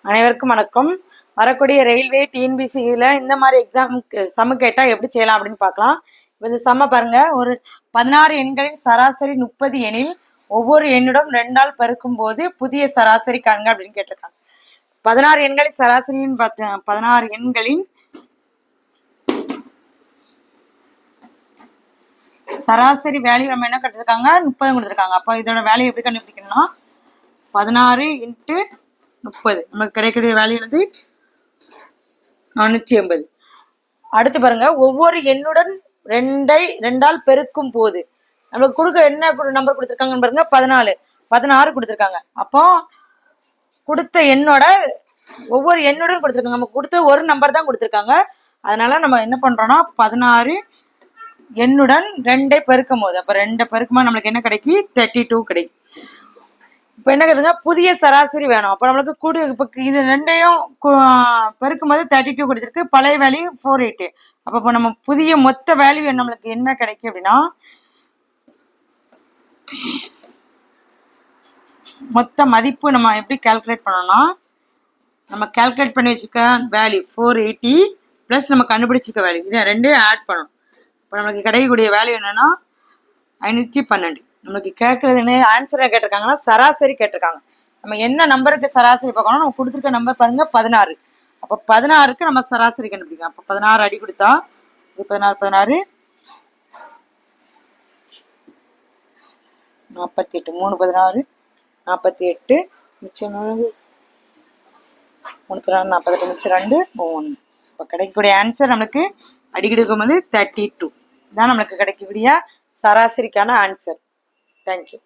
அனைவருக்கும் வணக்கம். வரக்கூடிய ரயில்வே டிஎன்பிசியில் இந்த மாதிரி எக்ஸாமுக்கு சம்மு கேட்டால் எப்படி செய்யலாம் அப்படின்னு பார்க்கலாம். இப்போ இந்த சம்ம பாருங்க, ஒரு 16 எண்களின் சராசரி 30 எனில் ஒவ்வொரு எண்ணிடம் 2ஆல் பெருக்கும் போது புதிய சராசரி காண்க அப்படின்னு கேட்டிருக்காங்க. 16 எண்களின் சராசரின்னு பார்த்து 16 எண்களின் சராசரி வேல்யூ நம்ம என்ன கொடுத்துருக்காங்க, 30 கொடுத்துருக்காங்க. அப்போ இதோட வேல்யூ எப்படி கண்டுபிடிக்கணும்னா 16 × 30 நமக்கு கிடைக்கக்கூடிய வேல்யூ வந்து 480. அடுத்து பாருங்க, ஒவ்வொரு எண்ணுடன் 2ஆல் பெருக்கும் போது நம்மளுக்கு கொடுக்க என்ன நம்பர் கொடுத்துருக்காங்கன்னு பாருங்க, 16 கொடுத்துருக்காங்க. அப்போ கொடுத்த எண்ணோட ஒவ்வொரு எண்ணுடன் கொடுத்துருக்காங்க, நமக்கு கொடுத்த ஒரு நம்பர் தான் கொடுத்துருக்காங்க. அதனால நம்ம என்ன பண்றோம்னா 16 எண்ணுடன் 2ஐ பெருக்கும் போது, அப்போ 2 பெருக்குமா நம்மளுக்கு என்ன கிடைக்கும், 32 கிடைக்கும். இப்போ என்ன கேட்டுங்க, புதிய சராசரி வேணும். அப்போ நம்மளுக்கு இப்போ இது ரெண்டையும் பெருக்கும் போது 32 கிடைச்சிருக்கு, பழைய வேல்யூ 480. அப்போ இப்போ நம்ம புதிய மொத்த வேல்யூ நம்மளுக்கு என்ன கிடைக்கும் அப்படின்னா, மொத்த மதிப்பு நம்ம எப்படி கால்குலேட் பண்ணோம்னா, நம்ம கால்குலேட் பண்ணி வச்சிருக்க வேல்யூ 480 ப்ளஸ் நம்ம கண்டுபிடிச்சிருக்க வேல்யூ, இதை ரெண்டையும் ஆட் பண்ணணும். இப்போ நம்மளுக்கு கிடைக்கக்கூடிய வேல்யூ என்னன்னா 512. நமக்கு கேட்கறது என்ன ஆன்சரை கேட்டிருக்காங்கன்னா சராசரி கேட்டிருக்காங்க. நம்ம என்ன நம்பருக்கு சராசரி பார்க்கணும், நம்ம கொடுத்துருக்க நம்பர் பாருங்க 16. அப்போ 16க்கு நம்ம சராசரி கண்டுபிடிக்கலாம். அப்போ 16 அடி கொடுத்தா 16 16 48 3 16 48 மிச்சம் 3 16 48 மிச்சம் 2 1. இப்போ கிடைக்கக்கூடிய ஆன்சர் நம்மளுக்கு அடி கொடுக்கும் போது 32 தான் நம்மளுக்கு கிடைக்கக்கூடிய சராசரிக்கான ஆன்சர். Thank you.